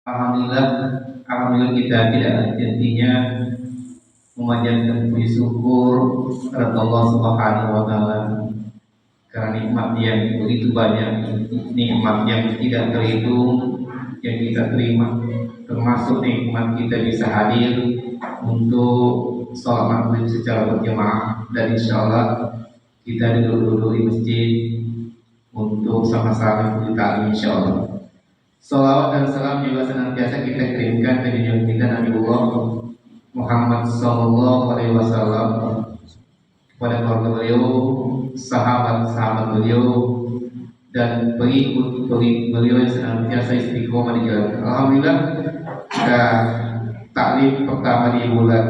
Alhamdulillah, alhamdulillah kita tidak henti-hentinya memanjatkan puji syukur kepada Allah Subhanahu wa taala karena nikmat yang begitu banyak, nikmat yang tidak terhitung yang kita terima, termasuk nikmat kita bisa hadir untuk sholat maghrib secara berjamaah, dan insya Allah kita duduk-duduk di masjid untuk sama-sama ikuti taklim insya Allah. Salawat dan salam juga senantiasa kita kirimkan ke junjungan kita Nabiullah Muhammad Sallallahu Alaihi Wasallam, kepada keluarga beliau, sahabat-sahabat beliau, dan pengikut-pengikut beliau yang senantiasa istiqomah di jalan. Alhamdulillah, kita taklim pertama di bulan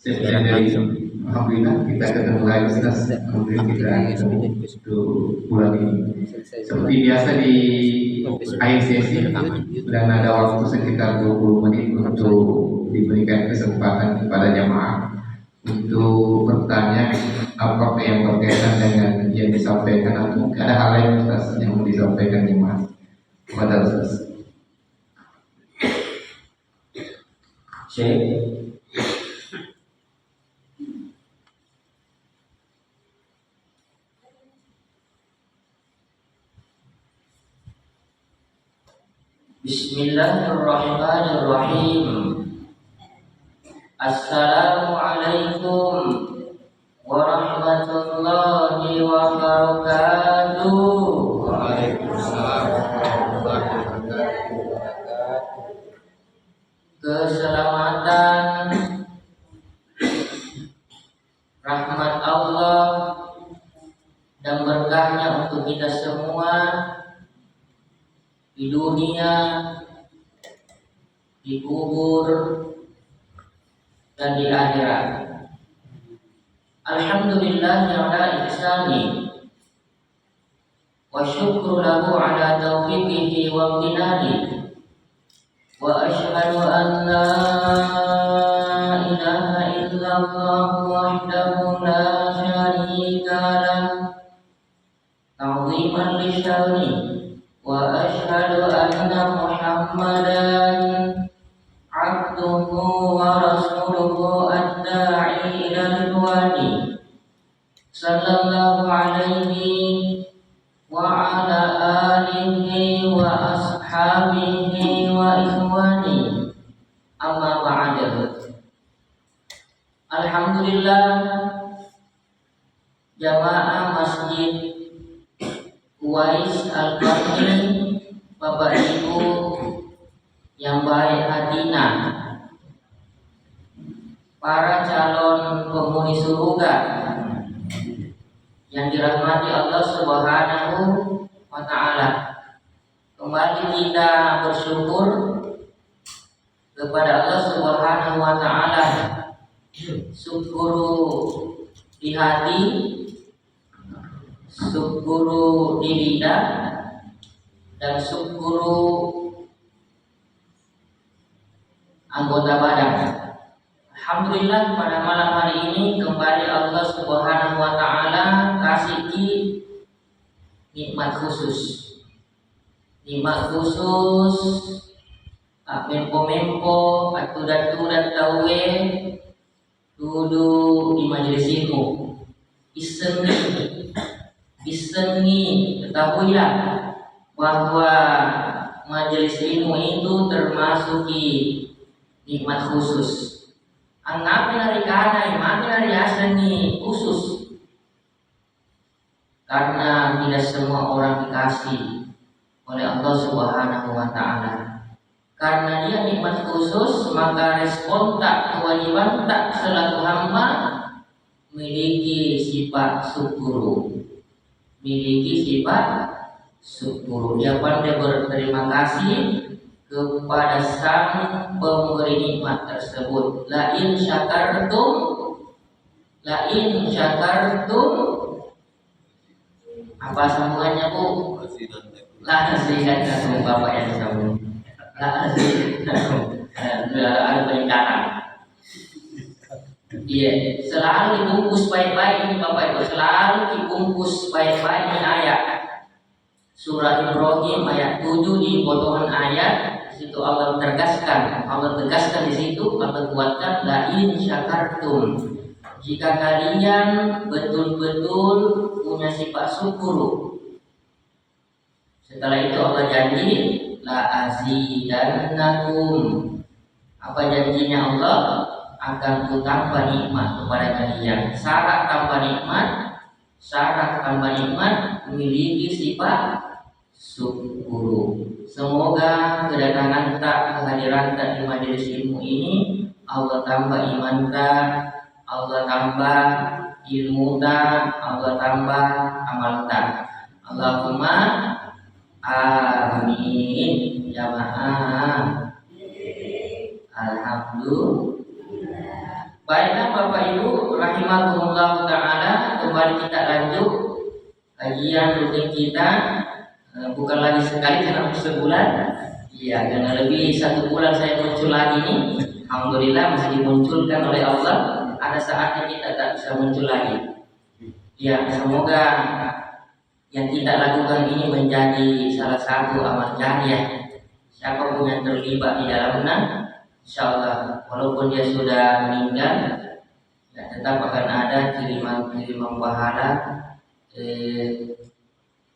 September. Alhamdulillah kita ketemu lagi Ustaz. Alhamdulillah kita ketemu untuk bulan ini. Seperti biasa di akhir sesi dan ada waktu sekitar 20 menit untuk diberikan kesempatan kepada jamaah untuk bertanya apa yang berkaitan dengan yang disampaikan, atau ada hal lain Ustaz yang mau disampaikan jemaah kepada Ustaz. Syekh. Bismillahirrahmanirrahim. Assalamualaikum warahmatullahi wabarakatuh. Waalaikumsalam warahmatullahi wabarakatuh. Keselamatan, rahmat Allah dan berkahnya untuk kita semua di dunia, di kubur, dan di akhirat. Alhamdulillah ala ihsani wa syukru lahu ala taufiqihi wa amtinani, wa ashhadu an la ilaha illallah wahdahu la syarika lah ta'ziman li sya'ni, wa ashhadu anna Muhammadan abduhu wa rasuluhu ad-da'i ila ridwani sallallahu alaihi wa ala alihi wa ashabihi wa ikhwani, amma ba'du. Alhamdulillah, jamaah Masjid Uwais Al-Qarni, Bapak Ibu yang baik hatinya, para calon penghuni surga yang dirahmati Allah Subhanahu wa taala. Kembali kita bersyukur kepada Allah Subhanahu wa taala. Syukuru di hati, syukuru di lidah, dan syukuru anggota badan. Alhamdulillah, pada malam hari ini kembali Allah Subhanahu wa taala kasih nikmat khusus. Nikmat khusus mempo atau datu dan tawe duduk di majelis ilmu. Isengi, ketahuilah bahwa majelis ilmu itu termasuk nikmat khusus. Anggapin hari kanai, makin hari asani khusus. Karena tidak semua orang dikasih oleh Allah Subhanahu wa taala. Karena dia nikmat khusus, maka respon tak, kewajiban tak selaku hamba memiliki sifat syukur. Miliki sifat syukur. Dia pandai berterima kasih kepada sang pemberi nikmat tersebut. La in syakartum apa sambungannya, Bu? La azidannakum, Bapak yang sambung. La azidannakum. Ada peningkatan. Iya, selalu dibungkus baik-baik ini Bapak Ibu, selalu dibungkus baik-baik ini ayat. Surah Ibrahim ayat 7 di potongan ayat itu Allah tegaskan di situ, Allah kuatkan la in syakartum, jika kalian betul-betul punya sifat syukur. Setelah itu Allah janji la azidannakum, apa janjinya Allah? Akan kutambah nikmat kepada kalian. Syarat tambah nikmat memiliki sifat syukur. Semoga kedatangan tak, kehadiran tak di majelis ilmu ini Allah tambah iman tak, Allah tambah ilmu tak, Allah tambah amal tak. Allahumma amin. Jamaah. Alhamdulillah. Baiklah Bapak Ibu rahimakumullah taala, kembali kita lanjut kajian rutin kita. Bukan lagi sekali karena sebulan. Iya, karena lebih 1 bulan saya muncul lagi nih. Alhamdulillah masih dimunculkan oleh Allah. Ada saatnya kita tak bisa muncul lagi. Ya, semoga yang kita lakukan ini menjadi salah satu amal jariah. Siapapun yang terlibat di dalamnya, insyaallah walaupun dia sudah meninggal, ya tetap akan ada kiriman pahala ke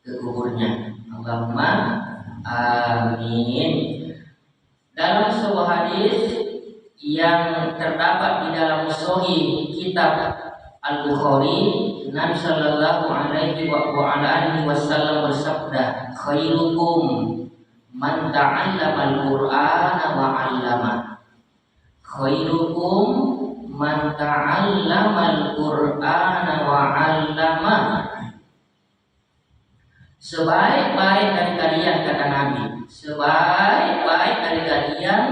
kuburnya. Allahumma amin. Dalam sebuah hadis yang terdapat di dalam Sahih kitab Al-Bukhari, Nabi sallallahu alaihi wasallam bersabda, khairukum man ta'allama al-Qur'ana wa 'allama. Khairukum man ta'allama al-Qur'ana wa 'allama. Sebaik-baik dari kalian, kata Nabi, sebaik-baik dari kalian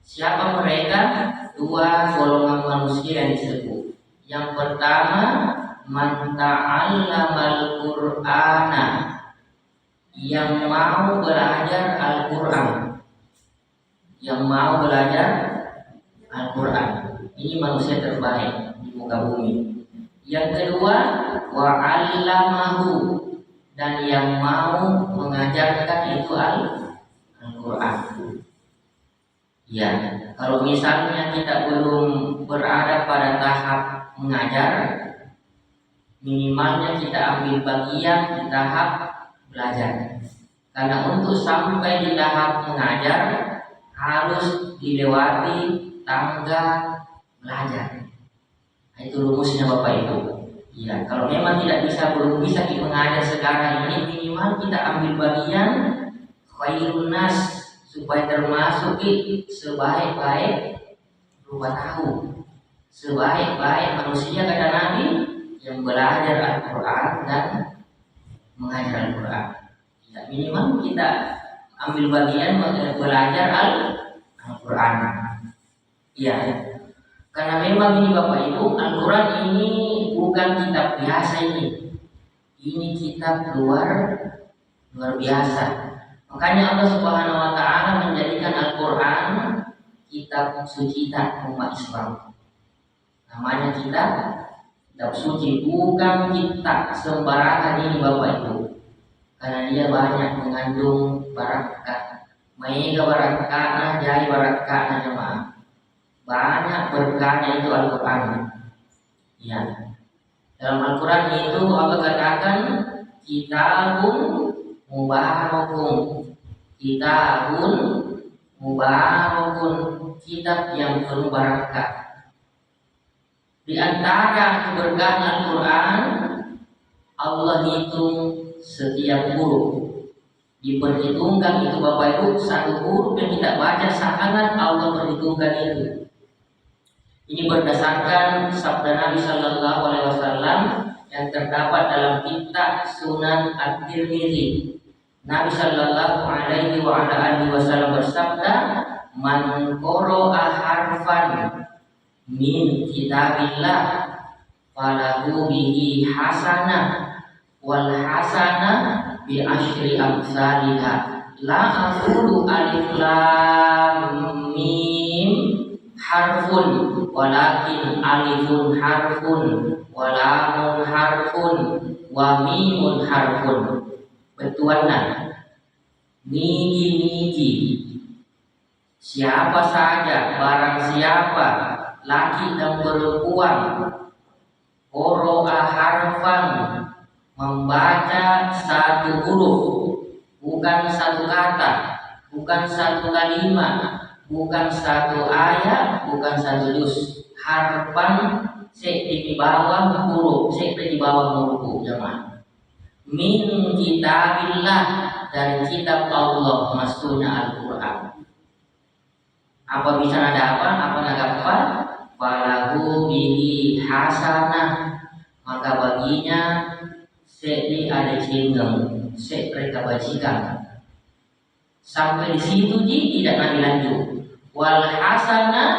siapa mereka? 2 golongan manusia yang disebut. Yang pertama, man ta'allamal Qur'ana, yang mau belajar Al-Qur'an. Yang mau belajar Al-Qur'an. Ini manusia terbaik di muka bumi. Yang kedua, wa 'allamahu, dan yang mau mengajarkan itu Al-Qur'an. Ya, kalau misalnya kita belum berada pada tahap mengajar, minimalnya kita ambil bagian di tahap belajar. Karena untuk sampai di tahap mengajar harus dilewati tangga belajar. Itu rumusnya Bapak Ibu. Ya, kalau memang belum bisa kita mengajar sekarang ini, minimal kita ambil bagian khairun nas, supaya termasuk sebaik-baik rupa tahu, sebaik-baik manusia, kata Nabi, yang belajar Al-Quran dan mengajar Al-Quran. Ya, minimal kita ambil bagian belajar Al-Quran. Ya, karena memang ini Bapak Ibu, Al-Quran ini bukan kitab biasa ini. Ini kitab luar biasa. Makanya Allah Subhanahu wa taala menjadikan Al-Quran kitab suci umat Islam. Namanya kitab suci, bukan kitab sembarangan ini Bapak Ibu. Karena dia banyak mengandung barakah. Mega barakah, jai barakah jemaah. Banyak berkahnya itu Al-Quran. Ya. Dalam Al-Quran itu Allah katakan kitabun mubarakun. Kitabun mubarakun, kitab yang penuh barakah. Di antara keberkahan Al-Quran, Allah hitung setiap huruf. Diperhitungkan itu Bapak Ibu, 1 huruf yang kita baca sangat Allah perhitungkan itu. Ini berdasarkan sabda Nabi Sallallahu Alaihi Wasallam yang terdapat dalam kitab Sunan At-Tirmidzi. Nabi Sallallahu Alaihi Wasallam bersabda, "Man qara'a harfan min kitabillah, falahu bihi hasanah, wal hasanah bi asyri amsalihah. La aqulu alif lam mim harfun, walakin alifun harfun, wa lamun harfun, wa mimun harfun." Betuanna niji Siapa saja, barang siapa, laki dan perempuan, qara'a harfan, membaca satu huruf, bukan satu kata, bukan satu kalimat, bukan satu ayat, bukan satu juz. Harfan di bawah huruf, di bawah huruf jemaah. Min kitabillah, dari kitab Allah, maksudnya Al-Quran. Apa bisa ada apa apa? Falahu bihi hasanah, maka baginya sedi ada cingeng, mereka bajikan. Sampai di situ tidak lagi lanjut. Wal hasanah,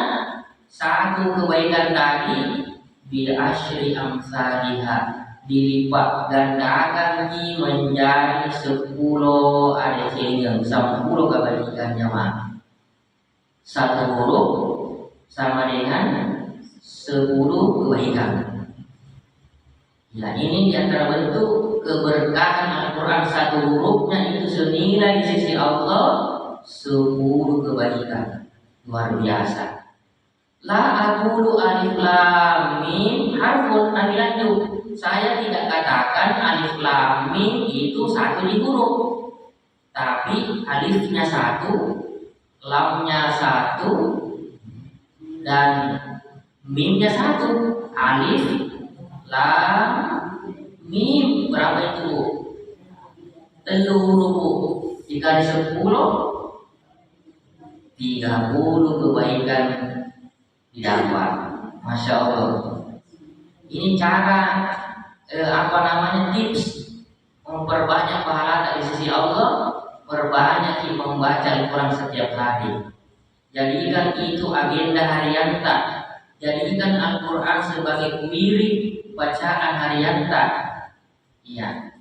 satu kebaikan tadi, bil asyri amsalihah, dilipat gandakan menjadi 10 ada cingeng, 10 kebaikan jemaah. Satu huruf sama dengan 10 kebaikan. Ya, ini diantara bentuk keberkahan Al-Quran. Satu hurufnya itu senilai di sisi Allah 10 kebaikan. Luar biasa. La aqulu alif lam mim harfun, nanti lanjut. Saya tidak katakan alif lam mim itu satu di huruf, tapi alifnya satu, lamnya satu, dan mimnya satu. Alif, lam, mim, berapa itu? 30. Jika di 10, 30 kebaikan didapat. Masya Allah. Ini cara tips memperbanyak pahala dari sisi Allah. Perbanyak membaca Al-Quran setiap hari. Jadikan itu agenda harian tak. Jadikan Al-Quran sebagai wirid bacaan harian tak. Iya.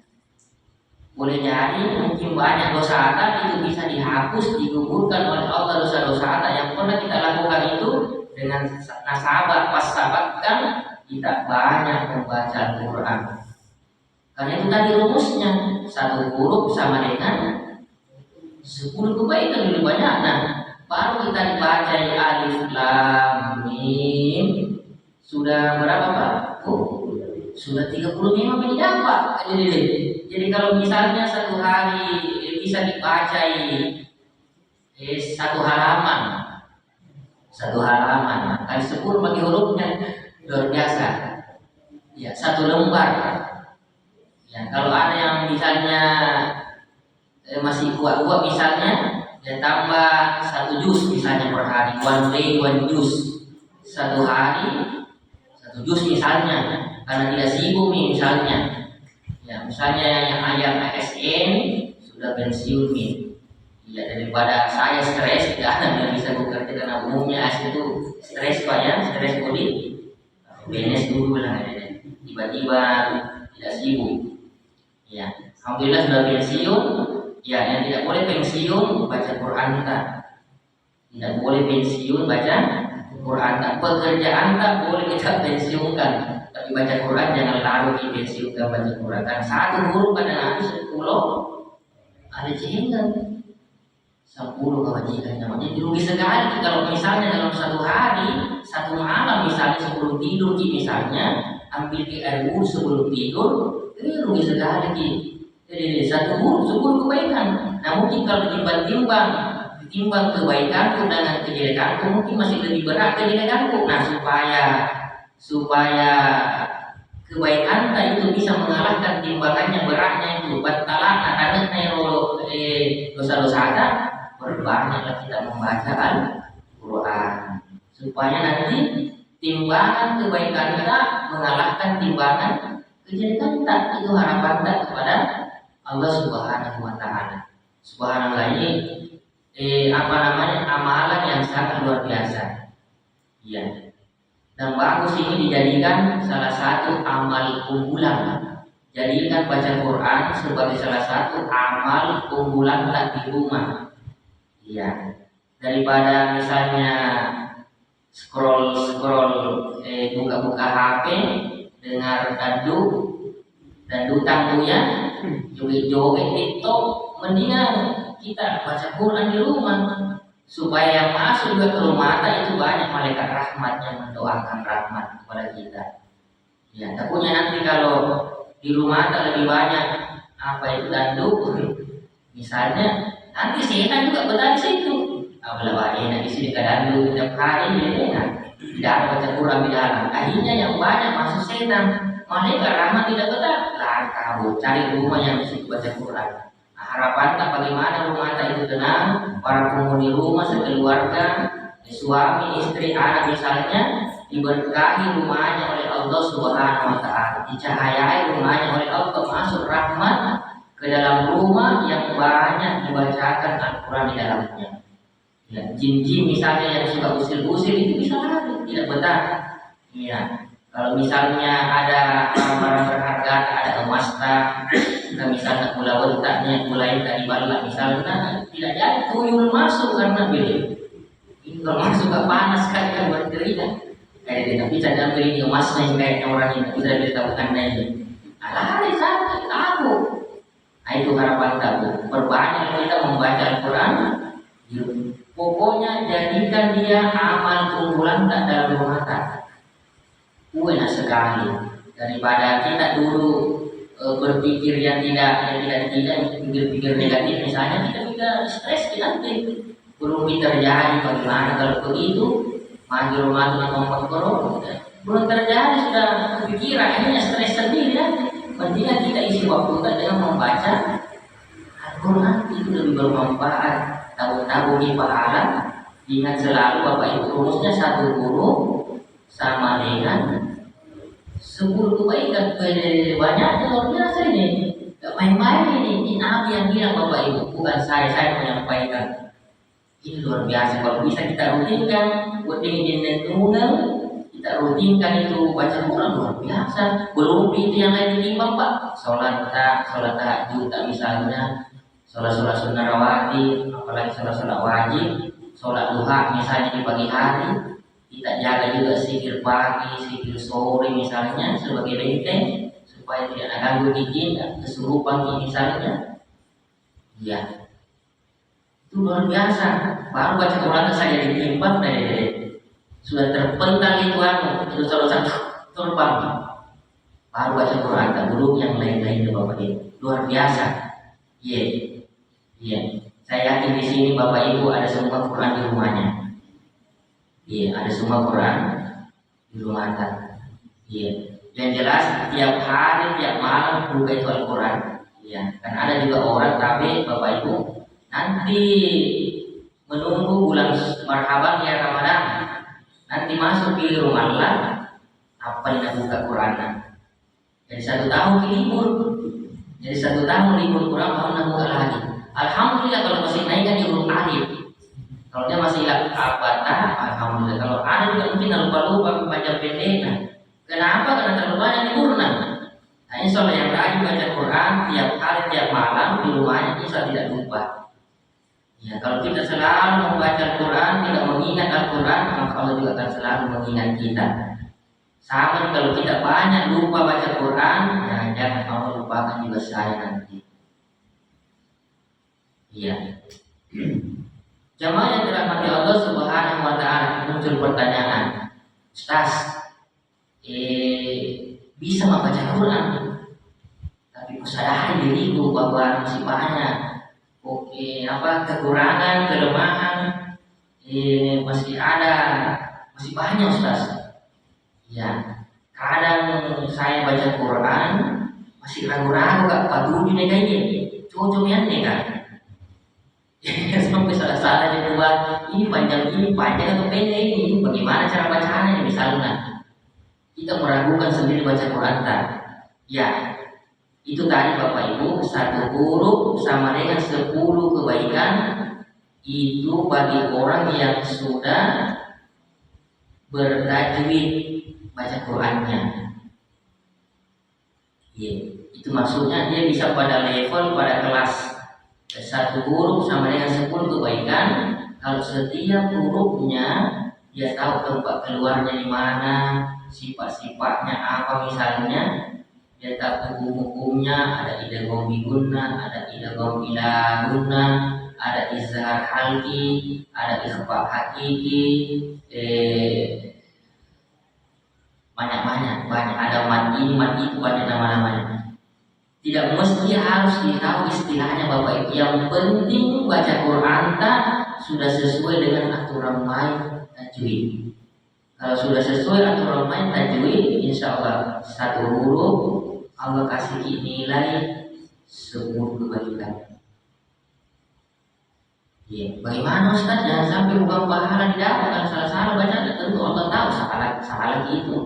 Boleh jadi mungkin banyak dosa ata itu bisa dihapus, digugurkan oleh Allah dosa-dosa ata yang pernah kita lakukan itu dengan nasabah pas sabatkan kita banyak membaca Al-Quran. Karena itu tadi rumusnya, satu huruf sama dengan 10 kebaikan lebih banyak. Nah, baru kita dibaca alif lam mim. Sudah berapa Pak? Sudah 35 menit dapat. Jadi kalau misalnya satu hari bisa dibaca satu halaman, kali 10 bagi hurufnya luar biasa. Ya, satu lembar. Ya, kalau ada yang misalnya masih kuat misalnya, dia tambah 1 juz misalnya per hari, 1 day 1 juz, 1 hari 1 juz misalnya, karena tidak sibuk nih misalnya. Ya, misalnya yang ayam ASN sudah pensiun nih. Ya, daripada saya stres, tidak ada yang bisa bekerja karena umumnya ASN itu stres Pak ya, stres body. BNS dulu lah, tiba-tiba tidak sibuk. Ya, alhamdulillah sudah pensiun. Ya, yang tidak boleh pensiun baca Quran tak. Tidak boleh pensiun baca Quran tak. Pekerjaan tak boleh kita pensiunkan, tapi baca Quran jangan lalu dipensiunkan baca Quran. Kan satu huruf pada Nabi 10 ada jenggan 10 kewajiban. Jadi rugi sekali kalau misalnya dalam satu hari, satu malam misalnya sebelum tidur misalnya ambil air wudhu sebelum tidur, ini rugi sekali. Jadi satu huruf 10 kebaikan. Nah, mungkin kalau ditimbang kebaikanku dengan kejelekanku, mungkin masih lebih berat kejelekanku. Nah, supaya kebaikan itu bisa mengalahkan timbangannya beratnya itu batalana karena dosa-dosa ada, berbanyaklah kita membaca Al-Quran supaya nanti timbangan kebaikan kita mengalahkan timbangan kejelekan kita. Itu harapan kita kepada Allah Subhanahu wa Ta'ala. Subhanallah, ini amalan yang sangat luar biasa. Iya. Dan bagus ini dijadikan salah satu amal unggulan. Jadikan baca Quran sebagai salah satu amal unggulan di rumah. Iya. Daripada misalnya scroll buka-buka HP, dengar dandutan tuh ya, joget-joget TikTok, mendingan kita baca Quran di rumah supaya yang masuk juga ke rumah itu banyak malaikat rahmat yang mendoakan rahmat kepada kita. Ya, takutnya nanti kalau di rumah lebih banyak apa itu danduk, misalnya nanti setan juga betah di situ. Apalagi enak di sini danduk tiap hari ya, tidak ada baca Quran di dalam. Akhirnya yang banyak masuk setan, malaikat rahmat tidak betah. Lari kabur cari rumah yang di situ baca Quran. Nah, harapan tak bagaimana rumah itu tenang, para penghuni rumah sekeluarga, suami, istri, anak misalnya diberkahi rumahnya oleh Allah Subhanahu wa taala, dicahayai rumahnya oleh Allah, masuk rahmat ke dalam rumah yang banyak dibacakan Al-Qur'an di dalamnya. Ya, jin-jin misalnya yang suka usir-usir itu bisa lari, tidak betah. Ya, kalau misalnya ada barang berharga, ada emas tak, misalnya gula bentaknya, gula yang tadi balak misalnya, tidak jadi tuyul masuk karena beli. Itu kalau masuk gak panas kan kan berkeringat. Kayak tapi saya beli emasnya yang kayak orang ini bisa ditabukan ini. Lari sakit tahu. Nah, itu harapan tahu. Perbanyak kita membaca Al-Quran. Pokoknya jadikan dia amal unggulan tak dalam rumah tangga. Enak sekali daripada kita dulu berpikir yang tidak pikir-pikir negatif, misalnya kita stres kita belum terjadi. Bagaimana kalau begitu maju rumah dengan belum terjadi sudah kepikiran, akhirnya stres sendiri ya. Mendingan kita isi waktu kita dengan membaca Al-Quran, itu lebih bermanfaat. Tahu-tahu di pahala. Ingat selalu Bapak Ibu, rumusnya satu guru sama dengan 10 kebaikan. Banyaknya luar biasa ini. Gak main-main ini Nabi yang bilang Bapak Ibu, bukan saya menyampaikan. Ini luar biasa. Kalau bisa kita rutinkan buat dingin dan tunggal, kita rutinkan itu baca Quran luar biasa. Belum itu yang lain ditimbang Pak. Sholat tahajud misalnya, sholat sunnah rawatib, apalagi sholat wajib, sholat duha misalnya di pagi hari. Kita jaga juga zikir pagi, zikir sore misalnya sebagai benteng supaya tidak ganggu jin dan kesurupan misalnya. Ya, itu luar biasa. Baru baca Quran saya ditimbang sudah terpental itu salah satu terbang. Baru baca Quran tak belum yang lain-lain itu Bapak Ibu. Luar biasa. Iya. Saya yakin di sini Bapak Ibu ada semua Quran di rumahnya. Iya, ada semua Quran di rumah Anda. Iya. Yang jelas tiap hari, tiap malam buka itu Al-Quran. Iya. Kan ada juga orang tapi Bapak Ibu nanti menunggu bulan marhaban ya Ramadan. Nanti masuk di rumah Allah, apa yang buka Quran? Jadi 1 tahun libur. Jadi 1 tahun libur Quran baru buka lagi. Alhamdulillah kalau masih naik kan di huruf alif. Kalau dia masih abata, alhamdulillah. Kalau ada juga mungkin lupa baca pendek. Kenapa? Karena terlalu banyak libur. Nah, insya Allah yang rajin baca Quran tiap hari, tiap malam di rumahnya insya Allah tidak lupa. Ya, kalau kita selalu membaca Al-Quran, tidak mengingat Al-Quran, maka Allah juga akan selalu mengingat kita. Sama kalau kita banyak lupa baca Quran, ya jangan Allah lupakan juga saya nanti. Iya. Jamaah yang dirahmati Allah Subhanahu wa taala, muncul pertanyaan. Ustaz, bisa membaca Quran, tapi kesadaran diriku bahwa masih banyak kekurangan, kelemahan, masih banyak Ustaz. Ya, kadang saya baca Quran masih ragu-ragu gak patuh di negara ini, cocoknya nih kan. Sampai salah-salah dia buat ini panjang atau pendek ini, bagaimana cara bacaannya misalnya. Kita meragukan sendiri baca Quran tak? Ya, itu tadi Bapak Ibu, 1 huruf sama dengan 10 kebaikan. Itu bagi orang yang sudah bertajwid baca Qurannya. Ya, itu maksudnya dia bisa pada level, pada kelas 1 huruf sama dengan 10 kebaikan. Kalau setiap hurufnya dia tahu tempat keluarnya di mana, sifat-sifatnya apa misalnya, dia tahu hukum-hukumnya, ada idgham bi gunnah, ada idgham ila gunnah, ada izhar halki, ada ikhfa hakiki, banyak ada mati itu banyak nama-namanya. Tidak mesti harus ditahu istilahnya Bapak Ibu. Yang penting baca Quran sudah sesuai dengan aturan main tajwid. Kalau sudah sesuai aturan main tajwid, insya Allah satu huruf Allah kasih nilai 10 kebaikan. Ya, bagaimana Ustaz? Jangan sampai bukan pahala didapat kalau salah-salah baca. Tentu Allah tahu salah lagi itu.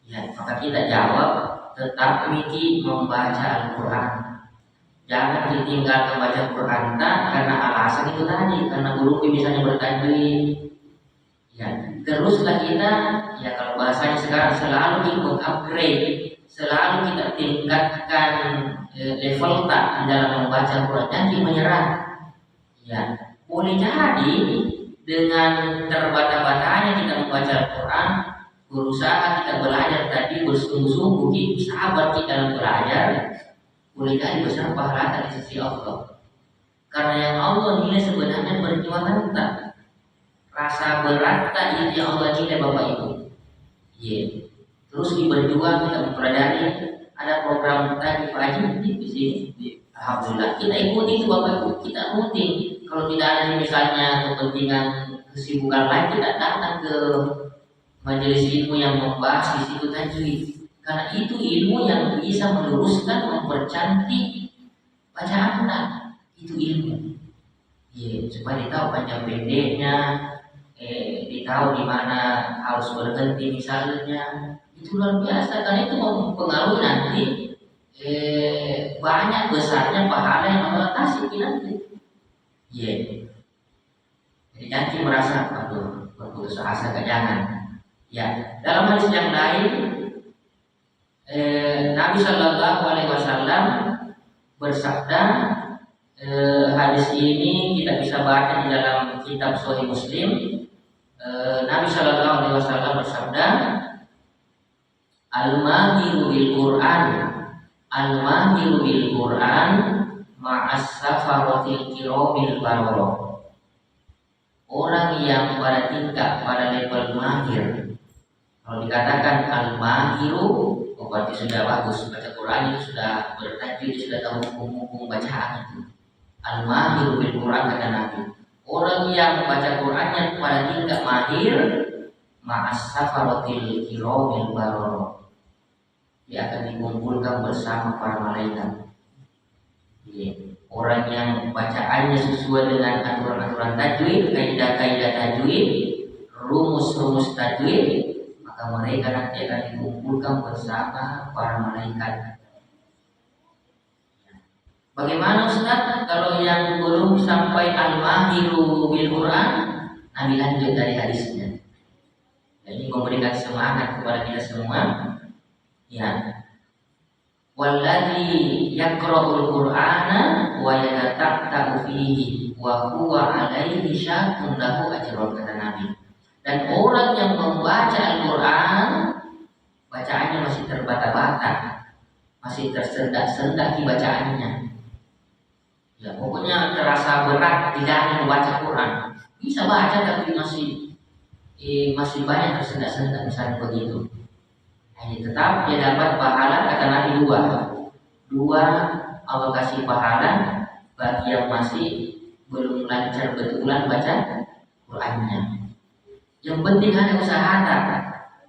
Ya, maka kita jawab tetap miki membaca Al-Quran. Jangan ditinggalkan baca Quran karena alasan itu tadi, karena guru misalnya bertajwid. Ya, teruslah kita, ya kalau bahasanya sekarang selalu mengupgrade, selalu kita tingkatkan level di dalam membaca Quran. Jangan menyerah. Ya, boleh jadi dengan terbata-batanya kita membaca Al-Quran, berusaha kita belajar tadi bersungguh-sungguh, sabar kita dalam belajar, boleh jadi besar pahala di sisi Allah. Karena yang Allah nilai sebenarnya perjuangan kita, rasa berat itu yang Allah nilai Bapak Ibu. Iya. Terus berjuang kita mempelajari, ada program tadi Pak Haji di sini. Alhamdulillah kita ikuti itu Bapak Ibu, kita ikuti. Kalau tidak ada misalnya kepentingan kesibukan lain, kita datang ke majelis ilmu yang membahas di situ tajwid, karena itu ilmu yang bisa meluruskan, mempercantik bacaan anak. Itu ilmu, ya, supaya ditahu panjang pendeknya, ditahu di mana harus berhenti misalnya. Itu luar biasa, karena itu mempengaruhi nanti banyak besarnya pahala yang Allah kasih nanti. Ya, jadi nanti merasa berputus asa, jangan. Ya, dalam hadis yang lain Nabi Shallallahu Alaihi Wasallam bersabda, hadis ini kita bisa baca di dalam kitab Sahih Muslim. Nabi Shallallahu Alaihi Wasallam bersabda, al-mahiru bil Quran, al-mahiru bil Quran ma'as safaratil kiramil bararah. Orang yang pada tingkat, pada level mahir. Kalau dikatakan al-mahiru, berarti sudah bagus baca Quran, itu sudah bertajwid, sudah tahu hukum-hukum bacaan itu. Al-mahiru bil Quran kata Nabi. Orang yang baca Qurannya pada tingkat mahir, ma'as safaratil kiramil bararah. Dia akan dikumpulkan bersama para malaikat. Orang yang bacaannya sesuai dengan aturan-aturan tajwid, kaidah-kaidah tajwid, rumus-rumus tajwid, maka mereka nanti akan dikumpulkan bersama para malaikat. Bagaimana Ustaz kalau yang belum sampai al-mahiru bil Quran? Nabi lanjut dari hadisnya. Ini memberikan semangat kepada kita semua. Ya. Walladzi yaqra'ul Qur'ana wa yatatta'u fihi wa huwa 'alaihi syaqqun lahu ajrun kata Nabi. Dan orang yang membaca Al-Qur'an bacaannya masih terbata-bata, masih tersendak-sendak di bacaannya. Ya, pokoknya terasa berat tidak membaca Quran. Bisa baca tapi masih banyak tersendak-sendak misalnya begitu. Tetap dia dapat pahala kata Nabi dua Allah kasih pahala bagi yang masih belum lancar betulan baca Qurannya. Yang penting ada usaha.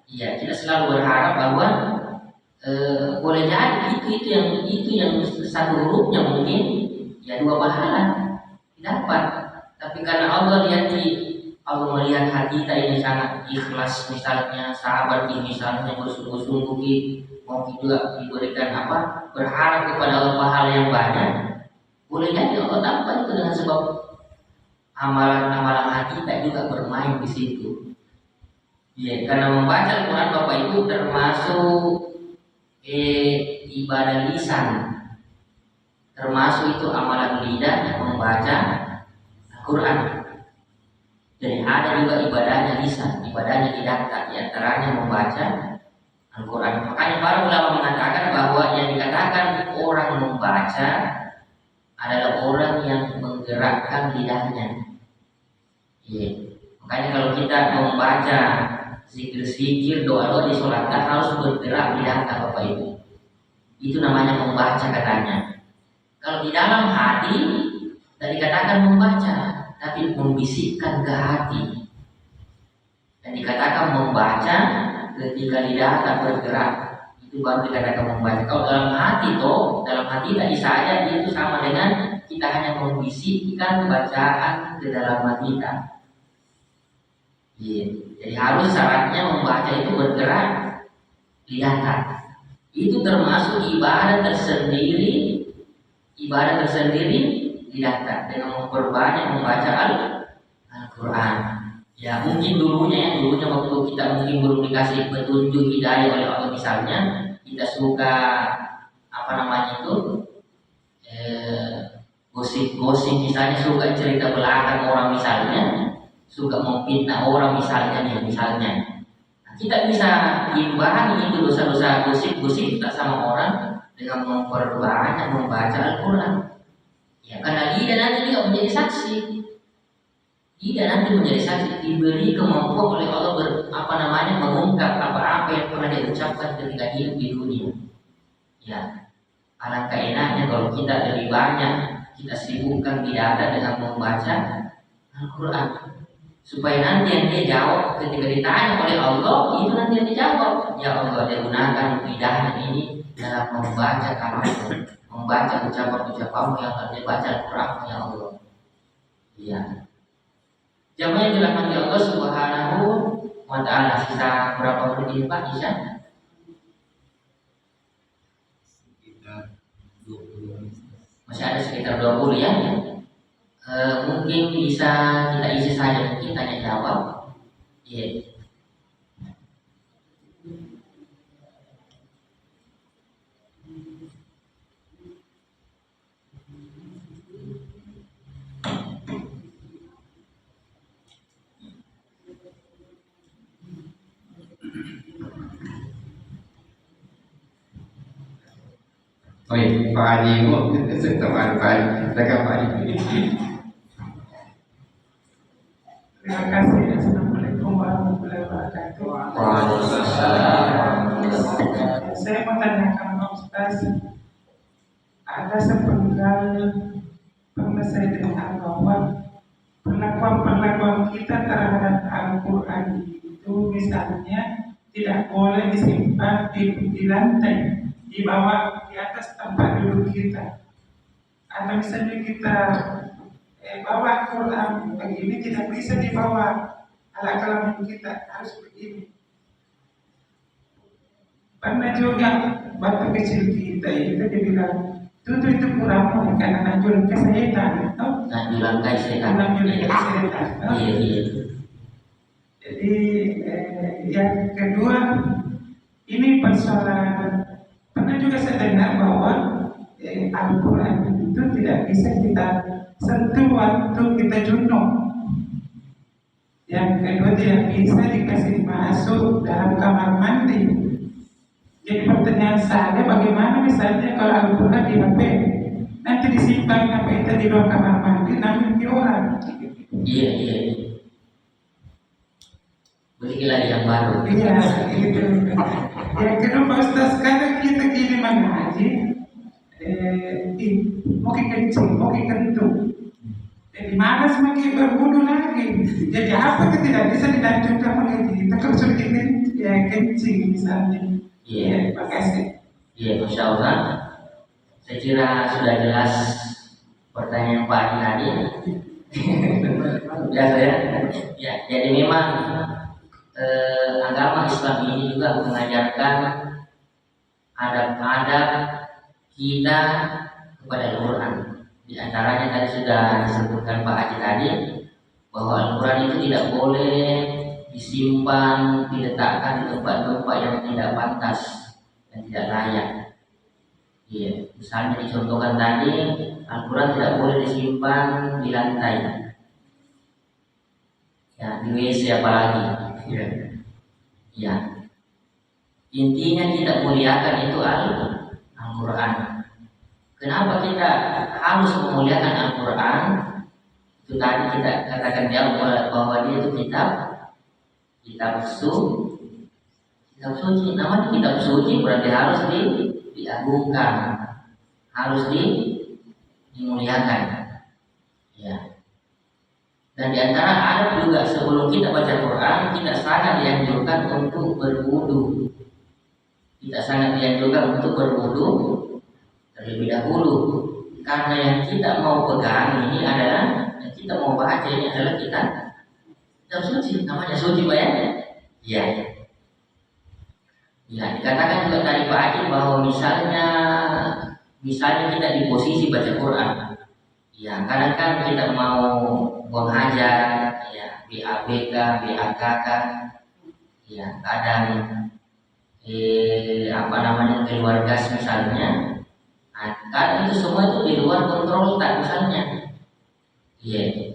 Ya, kita selalu berharap bahwa boleh jadi itu yang satu hurufnya mungkin ya 2 pahala didapat. Tapi karena Allah Allah melihat hati kita ini sangat ikhlas misalnya, sahabat ini misalnya bersungguh-sungguh mau juga diberikan berharap kepada Allah pahala yang banyak. Boleh jadi Allah tambah itu dengan sebab amalan-amalan hati kita juga bermain di situ. Ya, karena membaca Al-Quran Bapak Ibu termasuk ibadah lisan, termasuk itu amalan lidah membaca Al-Quran. Dan ada juga ibadahnya lisan, ibadahnya didakta, diantaranya membaca Al-Quran. Makanya para ulama mengatakan bahwa yang dikatakan orang membaca adalah orang yang menggerakkan lidahnya. Iya. Makanya kalau kita membaca zikir-zikir, doa-doa di sholat harus bergerak lidah Bapak Ibu. Itu namanya membaca katanya. Kalau di dalam hati tidak dikatakan membaca, tapi membisikkan ke hati. Dan dikatakan membaca ketika lidah tak bergerak, itu baru dikatakan membaca. Kalau dalam hati dalam hati tadi saja itu sama dengan kita hanya membisikkan bacaan ke dalam hati kita. Jadi harus syaratnya membaca itu bergerak lidah. Itu termasuk ibadah tersendiri lidah dengan memperbanyak membaca Al-Quran. Ya mungkin dulunya waktu kita mungkin belum dikasih petunjuk hidayah oleh Allah, misalnya kita suka gosip misalnya, suka cerita belakang orang misalnya, suka memfitnah orang misalnya. Nah, kita bisa imbangi itu dosa-dosa gosip kita sama orang dengan memperbanyak membaca Al-Quran. Ya karena lidah nanti juga menjadi saksi. Lidah nanti menjadi saksi, diberi kemampuan oleh Allah mengungkap apa-apa yang pernah diucapkan ketika hidup di dunia. Ya, alangkah enaknya kalau kita lebih banyak kita sibukkan dada dengan membaca Al-Quran, supaya nanti yang dia jawab ketika ditanya oleh Allah, itu nanti yang dijawab. Ya Allah, dia gunakan lidahnya ini dalam membaca kalammu, membaca ucapan-ucapanmu yang akan dibaca Al-Quran, ya Allah. Iya. Jamaah yang dirahmati Allah Subhanahu wa Ta'ala. Sisa berapa menit ini Pak Isya? Masih ada sekitar 20 ya. Mungkin bisa kita isi saja, mungkin tanya jawab. Iya. Oh iya, Pak Haji mau teman Pak Haji, Pak Haji. Terima kasih. Assalamualaikum warahmatullahi wabarakatuh. Waalaikumsalam. Saya mau tanyakan Pak Ustaz, ada sepenggal pernah saya dengar bahwa perlakuan kita terhadap Al-Quran itu misalnya tidak boleh disimpan di lantai, di bawah, di atas tempat duduk kita. Atau misalnya kita bawa Quran begini tidak bisa dibawa alat kelamin kita, harus begini. Pernah juga waktu kecil kita itu dibilang itu kurang karena najul ke setan, Najulan kai setan. Iya. Jadi yang kedua ini persoalan, pernah juga saya dengar bahwa Al-Quran itu tidak bisa kita sentuh waktu kita junub. Yang kedua tidak bisa dikasih masuk dalam kamar mandi. Jadi pertanyaan saya, bagaimana misalnya kalau Al-Quran di HP nanti disimpan HP itu di ruang kamar mandi, namun di orang. Iya. Beli lagi yang baru. Iya, gitu. Yang kedua Pak Ustaz, sekarang kita gini mengaji, mungkin kencing, mungkin kentut. Jadi mana semakin berbunuh lagi. Jadi apa tidak bisa dilanjutkan mengaji? Kita kan sudah kencing misalnya. Iya. Terima kasih. Iya, Masya Allah. Saya kira sudah jelas pertanyaan Pak Adi tadi. Biasa ya. Ya, jadi memang agama Islam ini juga mengajarkan adab-adab kita kepada Al-Quran. Di antaranya tadi sudah disebutkan Pak Haji tadi bahwa Al-Quran itu tidak boleh disimpan, diletakkan di tempat-tempat yang tidak pantas dan tidak layak. Iya, misalnya dicontohkan tadi Al-Quran tidak boleh disimpan di lantai. Ya, di WC apalagi. Ya. Intinya kita muliakan itu Al-Quran. Kenapa kita harus memuliakan Al-Quran? Itu tadi kita katakan di awal bahwa dia itu kitab suci. Namanya kitab suci berarti harus diagungkan, harus dimuliakan. Ya. Dan di antara adab juga sebelum kita baca Quran, kita sangat dianjurkan untuk berwudu. Kita sangat dianjurkan untuk berwudu terlebih dahulu, karena yang kita mau pegang ini adalah, yang kita mau baca ini adalah kitab suci, namanya suci Pak ya? Iya. Ya, dikatakan juga tadi Pak Haji bahwa misalnya kita di posisi baca Quran. Ya, kadang kan kita mau buang hajat, ya, BABK, BAKK, ya, kadang keluar gas misalnya. Nah, kan itu semua itu di luar kontrol tak misalnya. Iya.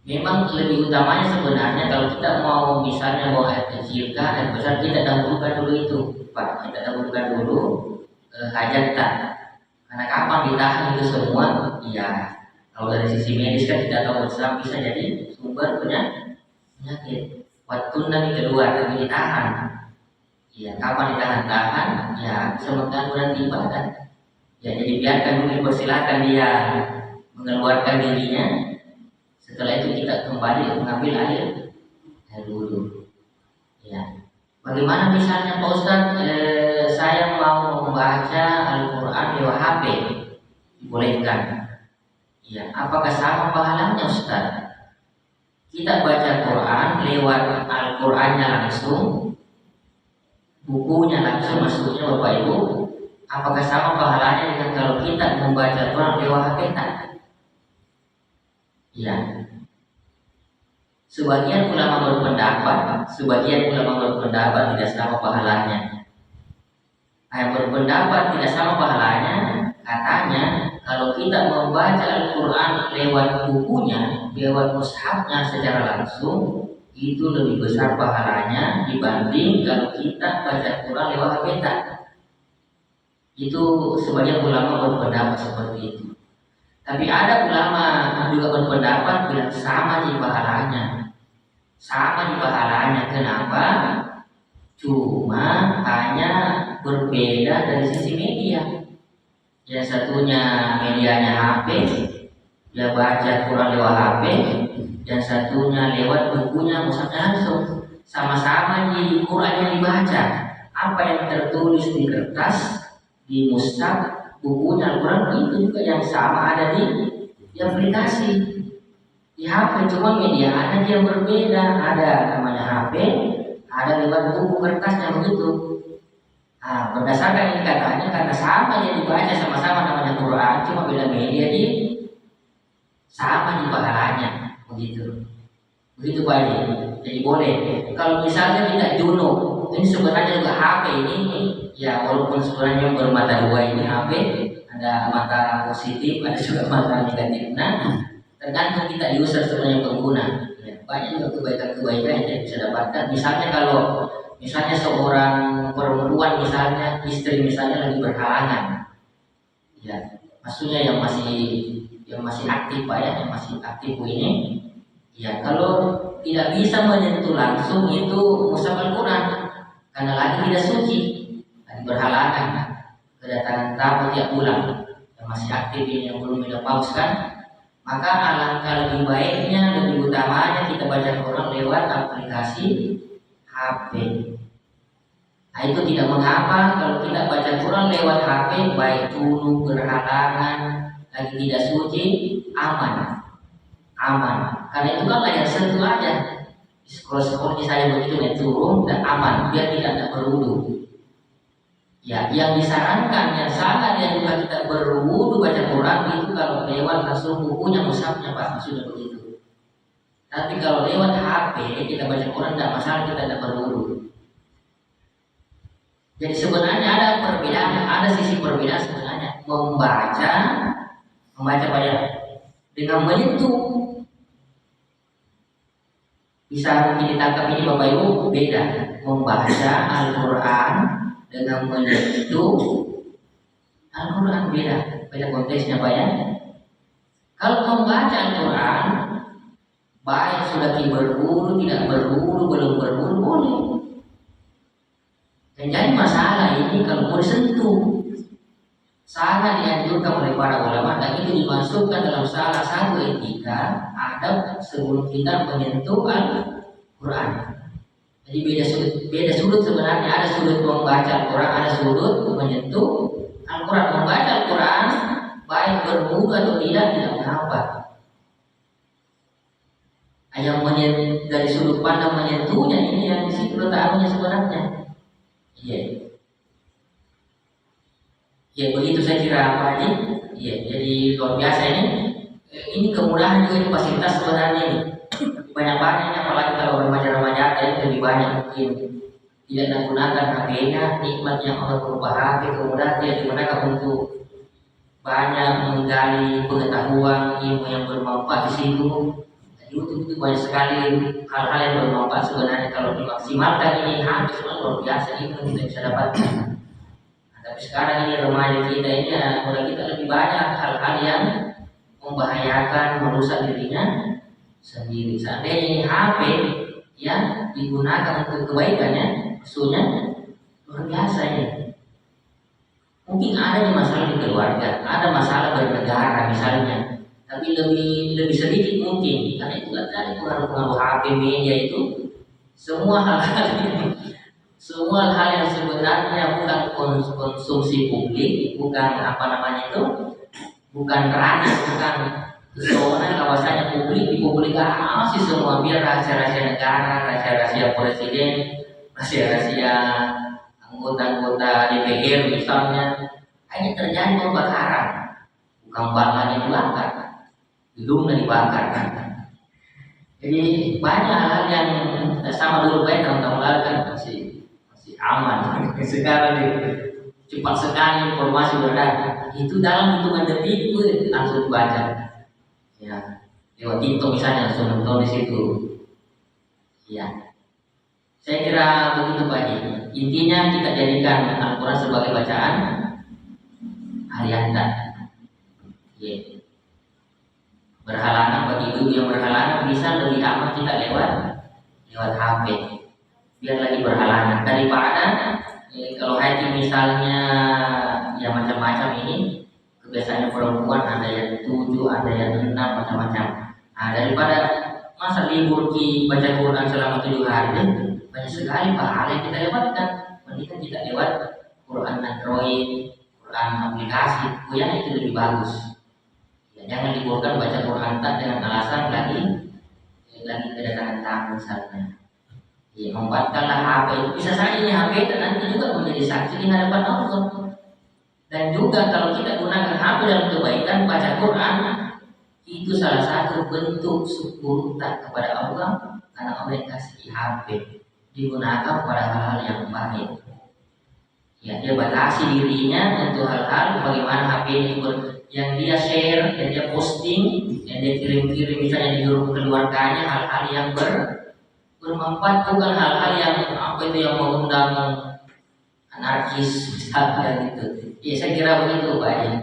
Memang lebih utamanya sebenarnya kalau kita mau misalnya bawa air kecil ke air besar, kita dahulukan dulu itu, Pak. Kita dahulukan dulu hajat tak. Karena kapan ditahan itu semua, iya. Kalau dari sisi medis kan kita tahu bersama bisa jadi sumber penyakit. Waktu nanti kedua tapi ditahan. Iya, kapan ditahan? Ya, bisa mengganggu nanti ibadah. Ya, jadi biarkan dulu, dipersilakan dia mengeluarkan dirinya. Setelah itu kita kembali mengambil air wudhu. Ya. Bagaimana misalnya Pak Ustadz, saya mau membaca Al-Quran lewat HP, dibolehkan? Ya, apakah sama pahalanya Ustadz? Kita baca Quran lewat Al-Qurannya langsung, bukunya langsung, maksudnya Bapak Ibu, apakah sama pahalanya dengan kalau kita membaca Quran lewat HP? Ya. Sebagian ulama berpendapat tidak sama pahalanya. Yang berpendapat tidak sama pahalanya, katanya kalau kita membaca Al-Quran lewat bukunya, lewat mushafnya secara langsung, itu lebih besar pahalanya dibanding kalau kita baca Quran lewat HP. Itu sebagian ulama berpendapat seperti itu. Tapi ada ulama juga berpendapat bilang sama di pahalanya. Kenapa? Cuma hanya berbeda dari sisi media. Yang satunya medianya HP, dia baca Quran lewat HP. Yang satunya lewat bukunya, mushafnya langsung. Sama-sama di Quran yang dibaca. Apa yang tertulis di kertas, di mushaf, bukunya Al-Quran itu juga yang sama ada di aplikasi. Di HP cuma media ada yang berbeda, ada namanya HP, ada lewat buku kertasnya begitu. Nah, berdasarkan ini katanya karena sama yang dibaca sama-sama namanya Quran, cuma beda media sama di pahalanya begitu. Begitu Pak Haji. Jadi boleh. Kalau misalnya kita junub, ini sebenarnya juga HP ini ya, walaupun sebenarnya bermata dua ini HP, ada mata positif, ada juga mata negatif. Nah, tergantung kita user sebenarnya pengguna. Ya, banyak juga kebaikan-kebaikan yang bisa dapatkan. Misalnya seorang perempuan, misalnya istri misalnya lagi berhalangan, ya, maksudnya yang masih aktif Pak ya, yang masih aktif ini, ya kalau tidak bisa menyentuh langsung itu mushaf Al-Quran karena lagi tidak suci, lagi berhalangan, kedatangan tamu tiap bulan yang masih aktif ini yang belum dipauskan, maka alangkah lebih baiknya, lebih utamanya kita baca Quran lewat aplikasi HP. Nah, itu tidak mengapa kalau kita baca Quran lewat HP, baik dulu berhalangan, lagi tidak suci, aman. Karena itu kan layar sentuh aja, scroll saya begitu turun dan aman, biar tidak berwudu. Ya, yang disarankan, yang sangat yang juga kita berwudu baca Quran itu kalau lewat langsung bukunya, mushafnya Pak, maksudnya begitu. Tapi kalau lewat HP kita baca Quran tidak masalah, kita tidak berwudu. Jadi sebenarnya ada perbedaan, ada sisi perbedaan sebenarnya membaca dengan menyentuh. Bisa mungkin ditangkap ini Bapak Ibu beda, membaca Al-Quran dengan menyentuh Al-Quran beda konteksnya Pak ya. Kalau membaca Al-Quran, baik sudah berwudu, tidak berwudu, belum berwudu boleh. Dan jadi masalah ini kalau mau disentuh, sangat dianjurkan oleh para ulama dan itu dimasukkan dalam salah satu etika adab sebelum kita menyentuh Al-Quran. Jadi beda sudut sebenarnya, ada sudut membaca Al-Quran, ada sudut menyentuh Al-Quran. Membaca Al-Quran baik berwudu atau tidak mengapa. Yang dari sudut pandang menyentuhnya ini yang di situ letaknya sebenarnya. Iya. Ya begitu saya kira Pak Haji. Iya, jadi luar biasa ini. Ini kemudahan juga ini fasilitas sebenarnya ini. Banyak-banyaknya apalagi kalau remaja-remaja ini lebih banyak mungkin tidak menggunakan HP-nya, nikmat yang Allah berupa HP, kemudian dia digunakan untuk banyak menggali pengetahuan ilmu yang bermanfaat di situ. YouTube itu banyak sekali hal-hal yang bermanfaat sebenarnya kalau dimaksimalkan ini habis luar biasa ini kita bisa dapatkan. Tapi sekarang ini remaja kita ini mulai kita lebih banyak hal-hal yang membahayakan, merusak dirinya sendiri. Seandainya ini HP yang digunakan untuk kebaikannya, maksudnya luar biasa ini. Mungkin ada masalah di keluarga, ada masalah bernegara misalnya, tapi lebih sedikit mungkin karena itu tadi pengaruh-pengaruh HP media itu semua hal yang sebenarnya bukan konsumsi publik, bukan bukan ranah, bukan kewenangan kawasannya publik, dipublikasi semua biar rahasia-rahasia negara, rahasia-rahasia presiden, rahasia-rahasia anggota-anggota DPR misalnya, hanya terjadi pembakaran, bukan bangunan yang dibakar, gedungnya dibakar. Jadi banyak hal yang sama dulu baik tahun-tahun lalu kan masih aman. Sekarang cepat sekali informasi beredar. Itu dalam hitungan detik itu langsung dibaca. Ya, lewat TikTok misalnya langsung nonton di situ. Ya, saya kira begitu Pak Haji. Intinya kita jadikan Al-Quran sebagai bacaan harian. Ya. Berhalangan bagi ibu yang berhalangan bisa lebih aman kita lewat HP. Biar lagi berhalangan daripada kalau haji misalnya ya macam-macam ini kebiasaannya perempuan ada yang 7, ada yang 6 macam-macam. Daripada masa libur baca Quran selama 7 hari banyak sekali pahala yang kita lewatkan. Mendingan kita lewat Quran Android, Quran aplikasi, yang itu lebih bagus. Ya, jangan liburkan baca Quran tak dengan alasan lagi kedatangan tamu misalnya. Ya, membuatkanlah HP itu bisa saja ini HP dan nanti juga menjadi saksi di hadapan Allah. Dan juga kalau kita gunakan HP dalam kebaikan baca Quran itu salah satu bentuk syukur kepada Allah karena Allah yang kasih HP digunakan pada hal-hal yang baik. Ya, dia batasi dirinya untuk hal-hal bagaimana HP ini yang dia share, yang dia posting, yang dia kirim-kirim misalnya di grup keluarganya hal-hal yang bermanfaat, bukan hal-hal yang yang mengundang anarkis misalnya gitu. Ya saya kira begitu Pak Haji.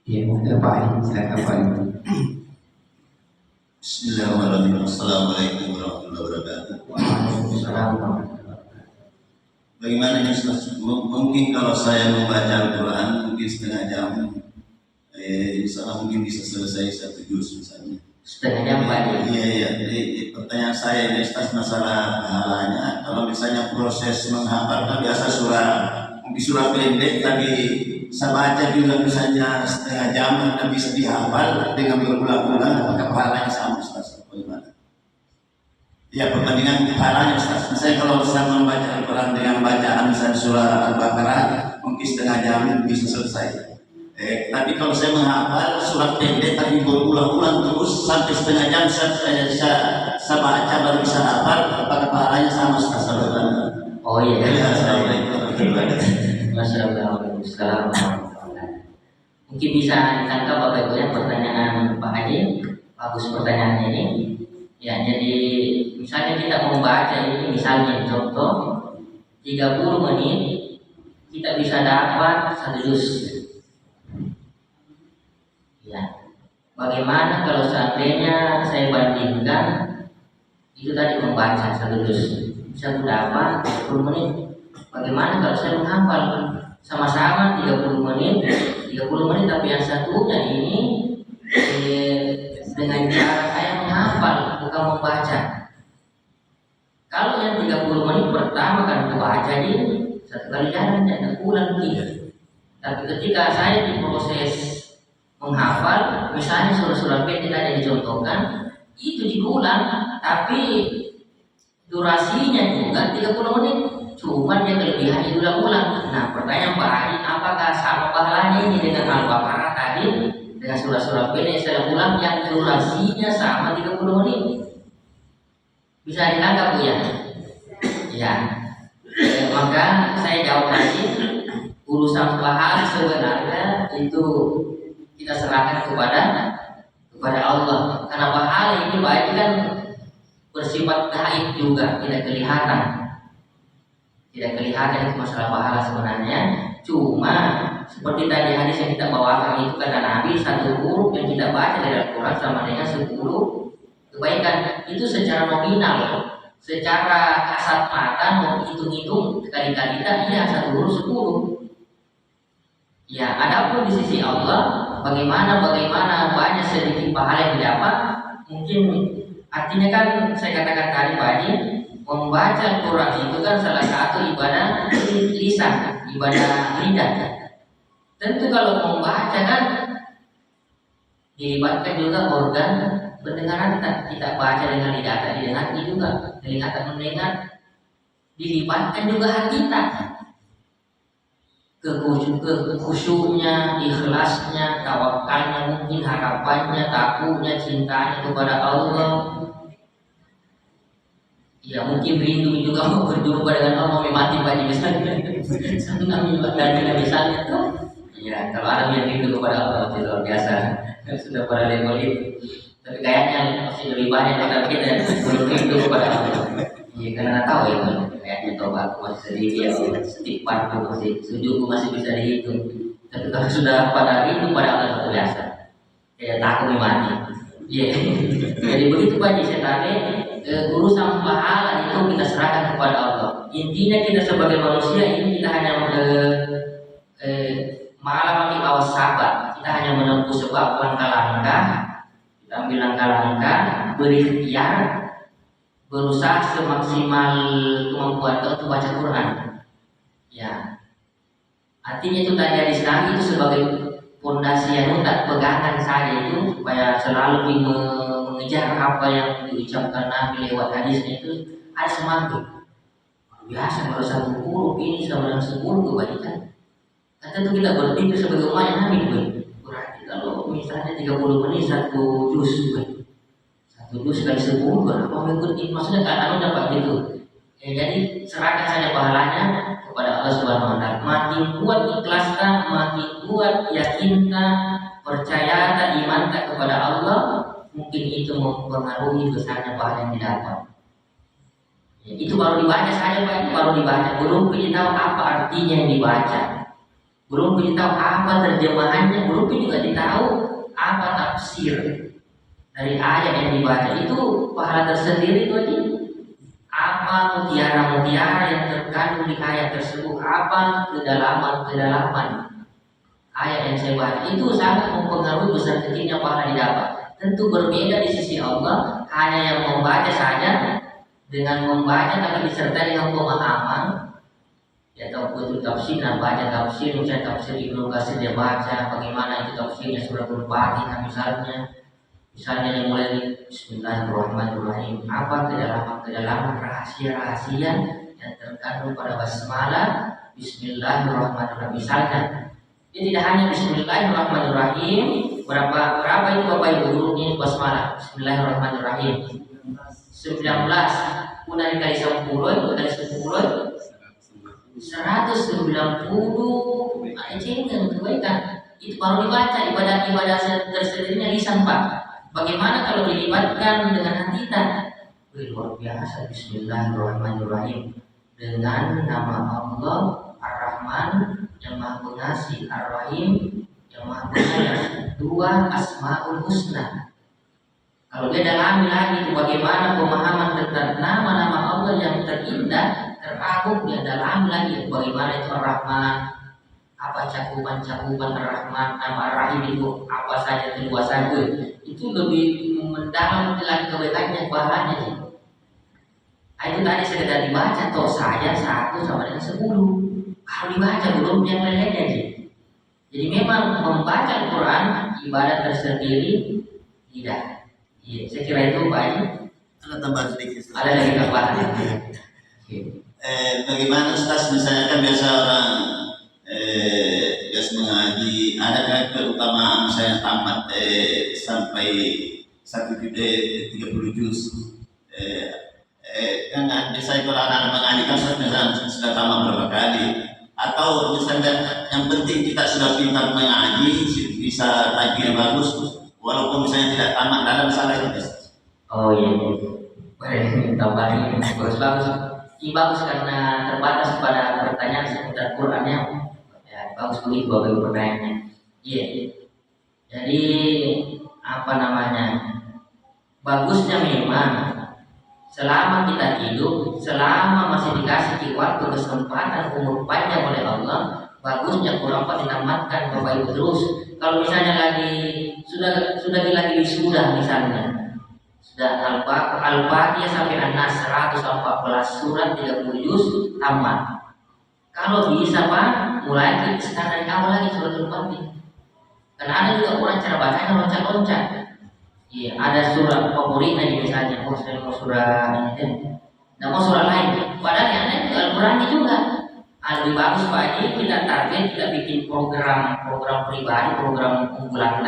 Ya mungkin Pak Haji, silakan Pak Haji. Bismillahirrahmanirrahim. Assalamualaikum warahmatullahi wabarakatuh. Waalaikumsalam. Bagaimana ini Ustaz? Mungkin kalau saya membaca Al-Quran mungkin setengah jam, insya mungkin bisa selesai 1 juz misalnya. Setengah jam Pak Haji. Iya. Jadi pertanyaan saya ini Ustaz masalah pahalanya. Kalau misalnya proses menghafal kan biasa mungkin surah pendek tapi saya baca juga misalnya setengah jam dan bisa dihafal dengan berulang-ulang, apakah pahalanya sama Ustaz? Bagaimana? Ya perbandingan pahalanya Ustaz. Misalnya kalau saya membaca Al-Quran dengan bacaan misalnya surah Al-Baqarah mungkin setengah jam bisa selesai. Tapi kalau saya menghafal surat pendek tapi berulang-ulang terus sampai setengah jam saya baca baru bisa hafal, apakah pahalanya sama Ustaz? Oh iya. Assalamualaikum warahmatullahi wabarakatuh. Wassalamualaikum. Mungkin bisa ditangkap Bapak Ibu yang pertanyaan Pak Haji. Bagus pertanyaannya ini. Ya, jadi misalnya kita membaca ini misalnya contoh 30 menit kita bisa dapat 1 juz. Bagaimana kalau seandainya saya bandingkan itu tadi membaca satu juz bisa berapa 30 menit. Bagaimana kalau saya menghafal sama-sama 30 menit, 30 menit tapi yang satunya ini dengan cara saya menghafal bukan membaca. Kalau yang 30 menit pertama kan membaca ini satu kali jalan tidak ulang lagi. Tapi ketika saya diproses menghafal, misalnya surah-surah pendek tadi dicontohkan, itu diulang, tapi durasinya juga 30 menit. Cuma dia kelebihan diulang-ulang. Nah, pertanyaan Pak Haji, apakah sama pahalanya ini dengan Al-Baqarah tadi dengan surah-surah pendek saya ulang yang durasinya sama 30 menit? Bisa ditangkap Bu ya? Ya. Maka saya jawab tadi urusan pahala sebenarnya itu kita serahkan kepada Allah. Karena pahala ini baik kan bersifat gaib juga, tidak kelihatan. Tidak kelihatan itu masalah pahala sebenarnya. Cuma seperti tadi hadis yang kita bawakan itu kata Nabi, satu huruf yang kita baca dari Al-Quran sama dengan 10 kebaikan. Itu secara nominal. Secara kasat mata mau hitung-hitung kali-kali iya satu huruf 10. Ya, adapun di sisi Allah bagaimana banyak sedikit pahala yang didapat. Mungkin artinya kan saya katakan tadi Pak Haji, membaca Quran itu kan salah satu ibadah lisan, ibadah lidah. Tentu kalau membaca kan dilibatkan juga organ pendengaran kita baca dengan lidah tadi dengan hati juga, telinga akan mendengar, dilibatkan juga hati kita. Kekhusyuknya, ikhlasnya, tawakalnya, mungkin harapannya, takutnya, cintanya kepada Allah. Ya mungkin rindu juga mau berjumpa dengan Allah, mau mati bagi misalnya, senang dan misalnya tuh. Ya kalau ada yang rindu kepada Allah itu luar biasa, sudah pada level itu. Tapi kayaknya masih lebih banyak kata kita yang belum rindu kepada Allah. Iya karena tahu ya kayaknya coba aku masih sedikit ya, istighfar aku masih sujudku masih bisa dihitung. Tapi kalau sudah pada rindu pada Allah luar biasa, kayak takut mati. Iya. Jadi begitu Pak Haji tadi urusan pahala itu kita serahkan kepada Allah. Intinya kita sebagai manusia ini kita hanya mengalami awas sabar. Kita hanya menempuh sebab langkah-langkah. Kita ambil langkah-langkah, berikhtiar, berusaha semaksimal kemampuan kita untuk baca Quran. Ya, artinya itu tadi hadis Nabi itu sebagai pondasi yang untuk pegangan saya itu supaya selalu mengejar apa yang diucapkan Nabi lewat hadisnya itu ada semangat. Biasa kalau satu huruf ini sama dengan 10 kebaikan. Nah, tentu kita berpikir sebagai umat Nabi berarti kalau misalnya 30 menit satu juz. Satu juz kali 10 berapa mengikuti maksudnya kan dapat gitu. Ya, jadi serahkan saja pahalanya kepada Allah Subhanahu wa taala. Makin kuat ikhlaskan, makin kuat yakinkan, percaya iman kepada Allah, mungkin itu mempengaruhi besarnya pahala yang didapat. Ya, itu baru dibaca saja Pak, baru dibaca, belum kita tahu apa artinya yang dibaca. Belum kita tahu apa terjemahannya, belum juga ditahu apa tafsir dari ayat yang dibaca. Itu pahala tersendiri itu aja. Apa mutiara-mutiara yang terkandung di ayat tersebut, apa kedalaman ayat yang saya baca itu sangat mempengaruhi besar kecilnya pahala didapat. Tentu berbeda di sisi Allah, hanya yang membaca saja dengan membaca tapi disertai dengan pemahaman. Ya tahu betul tafsir dan baca tafsir, misalnya tafsir Ibnu Katsir dia baca bagaimana itu tafsirnya surah Al-Fatihah misalnya yang mulai Bismillahirrahmanirrahim, apa kedalaman rahasia-rahasia yang terkandung pada basmalah Bismillahirrahmanirrahim. Misalnya dia tidak hanya Bismillahirrahmanirrahim, berapa itu Bapak Ibu hurufnya basmalah Bismillahirrahmanirrahim 19, kemudian kali 10 kali 10 190 dengan kebaikan. Itu baru dibaca, ibadah tersendirinya lisan Pak. Bagaimana kalau dilibatkan dengan hati kita? Luar biasa. Bismillahirrahmanirrahim. Dengan nama Allah Ar-Rahman yang Maha Pengasih, Ar-Rahim Yang maha penyayang. Dua, asmaul husna. Kalau dia dalami lagi itu bagaimana pemahaman tentang nama-nama Allah yang terindah, teragung, dia dalami lagi bagaimana itu Ar-Rahman, apa cakupan-cakupan Ar-Rahman, nama Ar-Rahim itu apa saja, keluasan itu lebih mendalam lagi kebaikannya, pahalanya sih. Itu tadi sekedar dibaca toh saja 1 sama dengan 10. Kalau dibaca belum yang lainnya sih. Jadi memang membaca Al-Quran ibadah tersendiri tidak. Iya, saya kira itu Pak Haji. Ada tambahan sedikit. Ada lagi tambahan. Bagaimana Ustaz, misalnya kan biasa orang biasa mengaji, adakah keutamaan misalnya tamat sampai 1 juz? Kan biasanya kalau anak-anak mengaji kan sudah tamat berapa kali? Atau misalnya yang penting kita sudah pintar mengaji, bisa tajwid yang bagus, walaupun misalnya tidak tamat dalam salah itu. Oh iya, boleh tambahin bagus. Ini bagus karena terbatas pada pertanyaan seputar Qurannya. Ya, bagus begitu bapak pertanyaannya. Iya. Jadi apa namanya? Bagusnya memang selama kita hidup, selama masih dikasih waktu, kesempatan, umur panjang oleh Allah, bagusnya Quran ditamatkan Bapak Ibu terus. Kalau misalnya lagi sudah lagi wisuda misalnya, sudah Al-Fatihah sampai An-Nas 114 surat 30 juz tamat. Kalau bisa Pak, mulai kita dari awal lagi surat Al-Fatihah. Karena ada juga orang cara bacanya loncat-loncat. Iya, ada surat favoritnya misalnya, saya mau surat ini, dan mau surat lain. Padahal yang lain juga Al-Qurannya juga. Lebih bagus Pak Haji, kita target, kita bikin program pribadi, program unggulan.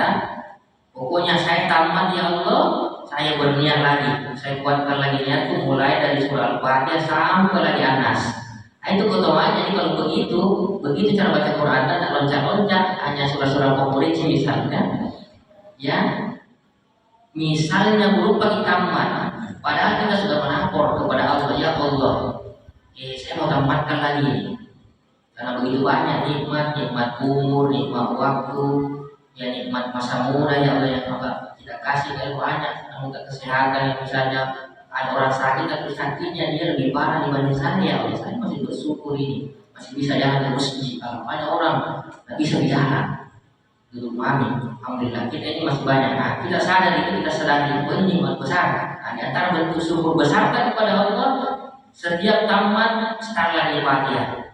Pokoknya saya tamat ya Allah, saya berniat lagi, saya kuatkan lagi niatku mulai dari surah Al-Fatihah sampai lagi An-Nas. Itu keutamaan. Jadi kalau begitu cara baca Quran, tidak loncat-loncat, hanya surah-surah favorit misalnya, ya. Misalnya berupa tamat, padahal kita sudah melapor kepada Allah, ya Allah, saya mau tamatkan lagi, karena begitu banyak nikmat umur, nikmat waktu, ya nikmat masa muda ya Allah yang Allah tidak kasih terlalu banyak, namun kesehatan yang misalnya ada orang sakit tapi sakitnya dia lebih parah dibanding saya, Allah saya masih bersyukur ini, masih bisa jalan ke masjid, kalau banyak orang tidak bisa berjalan. Dulu mami, alhamdulillah kita ini masih banyak. Nah, kita sadar itu, kita sadari ini nikmat besar. Nah, di antara bentuk syukur besar kepada Allah, setiap tamat sekali lagi Fatihah,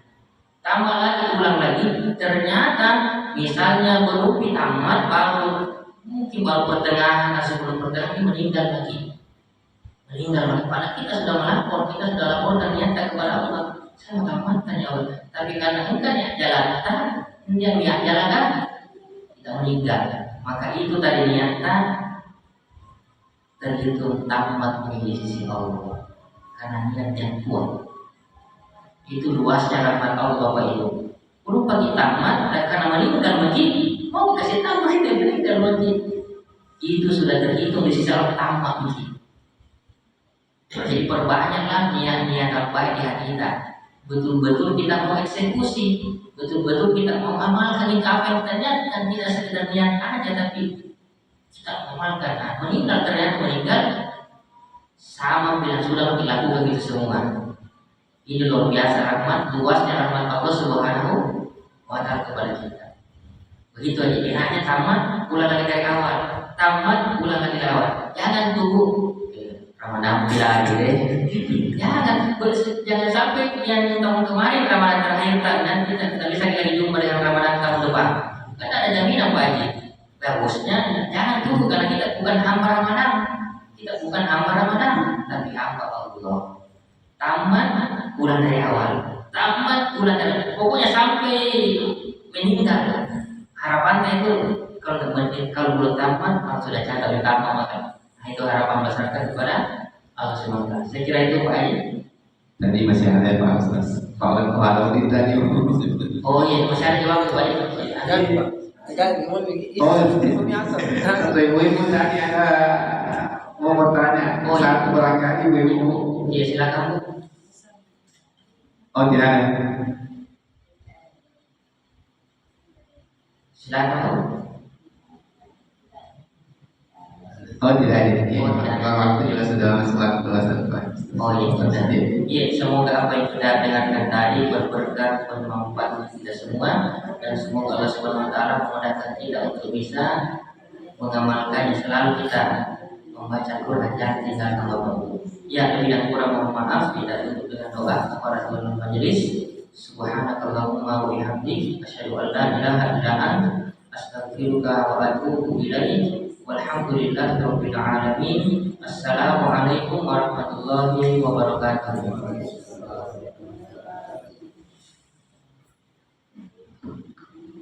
tambah lagi, ulang lagi. Ternyata misalnya berupi tamat mungkin baru pertengahan atau sebelum pertengahan ini meninggal lagi. Padahal kita sudah melapor, kita sudah laporkan nyata kepada Allah. Saya mau tamatkan ya Allah, tapi karena engkau ya jalankan. Kita meninggal, maka itu tadi niatan terhitung tamat di sisi Allah karena niat yang kuat. Itu luasnya rahmat Allah Bapak Ibu. Belum pagi tamat karena meninggal masjid, mau dikasih tambah itu meninggal masjid. Itu sudah terhitung di sisi Allah tamat masjid. Jadi perbanyaklah niat-niat terbaik di hati kita. Betul-betul kita mau eksekusi, betul-betul kita mau amalkan itu apa yang kita niatkan, tidak sekedar niat aja tapi kita amalkan. Nah, ternyata meninggal sama bila sudah dilakukan itu semua. Ini luar biasa rahmat, luasnya rahmat Allah Subhanahu wa Ta'ala kepada kita. Begitu aja, hanya tamat, ulang lagi dari awal, tamat, ulang lagi dari awal. Jangan tunggu Ramadan tidak ada, jangan sampai yang tahun kemarin Ramadan terakhir dan kita bisa lagi jumpa dengan Ramadan tahun depan. Kan ada jaminan Pak Haji. Bagusnya jangan tunggu karena kita bukan hamba Ramadan, tapi hamba Allah. Tamat bulan dari awal, tamat bulan dari pokoknya sampai meninggal. Harapannya itu kalau belum tamat sudah catat tamat maka. Nah, itu harapan masyarakat kepada Allah SWT. Saya kira itu Pak Haji. Tadi masih ada Pak Ustaz. Kalau tadi. Oh iya, masih ada jawab Pak Haji. Atau ibu tadi ada mau bertanya satu barangkali ibu. Iya silakan Bu. Oh tidak ada. Silakan. Oh tidak ada. Ya. Oh, tidak ada. Waktu juga sudah masuk waktu pembahasan Pak. Oh iya, sudah. Iya, semoga apa yang kita dengarkan tadi berberkah, bermanfaat bagi kita semua, dan semoga Allah Subhanahu Wa Taala memudahkan kita untuk bisa mengamalkannya. Selalu kita membaca Quran yang tinggal kalau ya, lebih dan kurang mohon maaf. Tidak tutup dengan doa kepada Tuhan Majelis. Subhanakallahumma wa bihamdik asyhadu an la ilaha illa anta astaghfiruka wa atubu ilaik. Walhamdulillahirabbil alamin. Assalamualaikum warahmatullahi wabarakatuh.